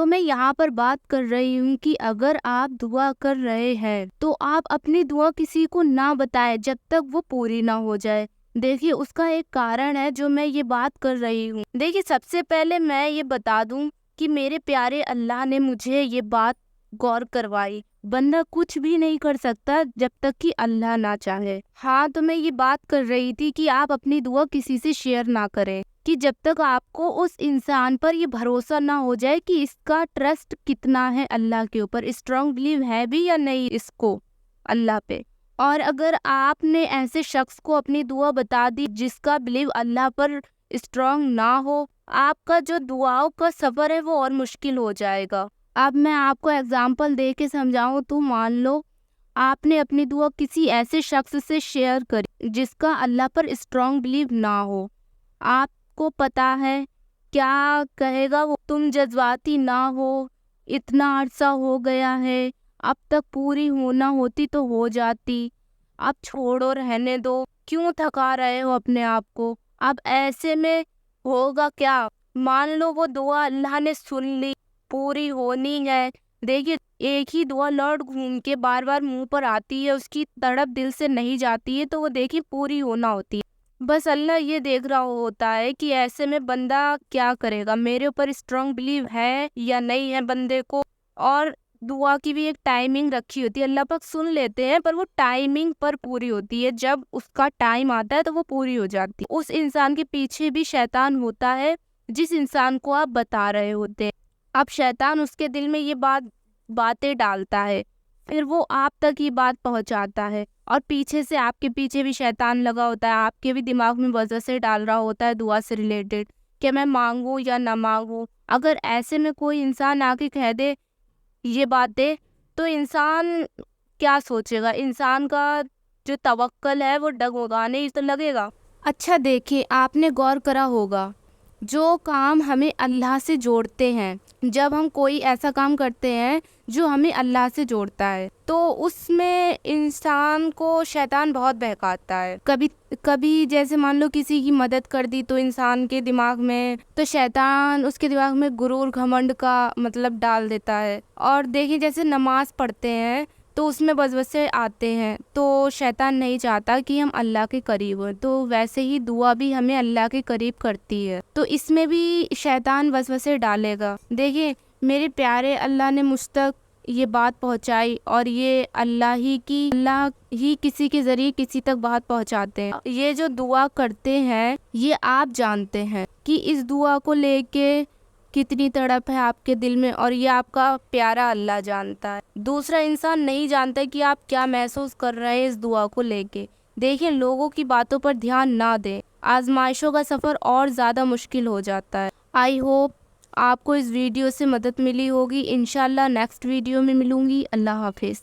تو میں یہاں پر بات کر رہی ہوں کہ اگر آپ دعا کر رہے ہیں تو آپ اپنی دعا کسی کو نہ بتائیں جب تک وہ پوری نہ ہو جائے۔ دیکھیے اس کا ایک کارن ہے جو میں یہ بات کر رہی ہوں۔ دیکھیے سب سے پہلے میں یہ بتا دوں کہ میرے پیارے اللہ نے مجھے یہ بات غور کروائی، بندہ کچھ بھی نہیں کر سکتا جب تک کہ اللہ نہ چاہے۔ ہاں تو میں یہ بات کر رہی تھی کہ آپ اپنی دعا کسی سے شیئر نہ کریں، کہ جب تک آپ کو اس انسان پر یہ بھروسہ نہ ہو جائے کہ اس کا ٹرسٹ کتنا ہے اللہ کے اوپر، اسٹرانگ بلیو ہے بھی یا نہیں اس کو اللہ پہ۔ اور اگر آپ نے ایسے شخص کو اپنی دعا بتا دی جس کا بلیو اللہ پر اسٹرانگ نہ ہو، آپ کا جو دعاؤں کا سفر ہے وہ اور مشکل ہو جائے گا۔ اب میں آپ کو ایگزامپل دے کے سمجھاؤں تو مان لو آپ نے اپنی دعا کسی ایسے شخص سے شیئر کری جس کا اللہ پر اسٹرانگ بلیو نہ ہو۔ آپ کو پتا ہے کیا کہے گا وہ، تم جذباتی نہ ہو، اتنا عرصہ ہو گیا ہے، اب تک پوری ہونا ہوتی تو ہو جاتی، اب چھوڑو رہنے دو، کیوں تھکا رہے ہو اپنے آپ کو۔ اب ایسے میں ہوگا کیا، مان لو وہ دعا اللہ نے سن لی، پوری ہونی ہے۔ دیکھیے ایک ہی دعا لوٹ گھوم کے بار بار منہ پر آتی ہے، اس کی تڑپ دل سے نہیں جاتی ہے، تو وہ دیکھیے پوری ہونا ہوتی ہے۔ بس اللہ یہ دیکھ رہا ہوتا ہے کہ ایسے میں بندہ کیا کرے گا، میرے اوپر اسٹرانگ بلیو ہے یا نہیں ہے بندے کو۔ اور دعا کی بھی ایک ٹائمنگ رکھی ہوتی ہے، اللہ پاک سن لیتے ہیں پر وہ ٹائمنگ پر پوری ہوتی ہے، جب اس کا ٹائم آتا ہے تو وہ پوری ہو جاتی ہے۔ اس انسان کے پیچھے بھی شیطان ہوتا ہے جس انسان کو آپ بتا رہے ہوتے ہیں۔ اب شیطان اس کے دل میں یہ باتیں ڈالتا ہے، پھر وہ آپ تک یہ بات پہنچاتا ہے، اور پیچھے سے آپ کے پیچھے بھی شیطان لگا ہوتا ہے، آپ کے بھی دماغ میں وسوسے ڈال رہا ہوتا ہے دعا سے ریلیٹڈ کہ میں مانگوں یا نہ مانگوں۔ اگر ایسے میں کوئی انسان آ کے کہہ دے یہ باتیں تو انسان کیا سوچے گا، انسان کا جو توکل ہے وہ ڈگمگانے تو لگے گا۔ اچھا دیکھیں آپ نے غور کرا ہوگا جو کام ہمیں اللہ سے جوڑتے ہیں، جب ہم کوئی ایسا کام کرتے ہیں جو ہمیں اللہ سے جوڑتا ہے تو اس میں انسان کو شیطان بہت بہکاتا ہے۔ کبھی جیسے مان لو کسی کی مدد کر دی تو انسان کے دماغ میں، تو شیطان اس کے دماغ میں غرور گھمنڈ کا مطلب ڈال دیتا ہے۔ اور دیکھیں جیسے نماز پڑھتے ہیں تو اس میں وسوسے آتے ہیں، تو شیطان نہیں چاہتا کہ ہم اللہ کے قریب ہوں، تو ویسے ہی دعا بھی ہمیں اللہ کے قریب کرتی ہے، تو اس میں بھی شیطان وسوسے ڈالے گا۔ دیکھیں میرے پیارے اللہ نے مجھ تک یہ بات پہنچائی، اور یہ اللہ ہی کسی کے ذریعے کسی تک بات پہنچاتے ہیں۔ یہ جو دعا کرتے ہیں یہ آپ جانتے ہیں کہ اس دعا کو لے کے کتنی تڑپ ہے آپ کے دل میں، اور یہ آپ کا پیارا اللہ جانتا ہے، دوسرا انسان نہیں جانتا کہ آپ کیا محسوس کر رہے ہیں اس دعا کو لے کے۔ دیکھیں لوگوں کی باتوں پر دھیان نہ دیں، آزمائشوں کا سفر اور زیادہ مشکل ہو جاتا ہے۔ آئی ہوپ آپ کو اس ویڈیو سے مدد ملی ہوگی، انشاءاللہ نیکسٹ ویڈیو میں ملوں گی۔ اللہ حافظ۔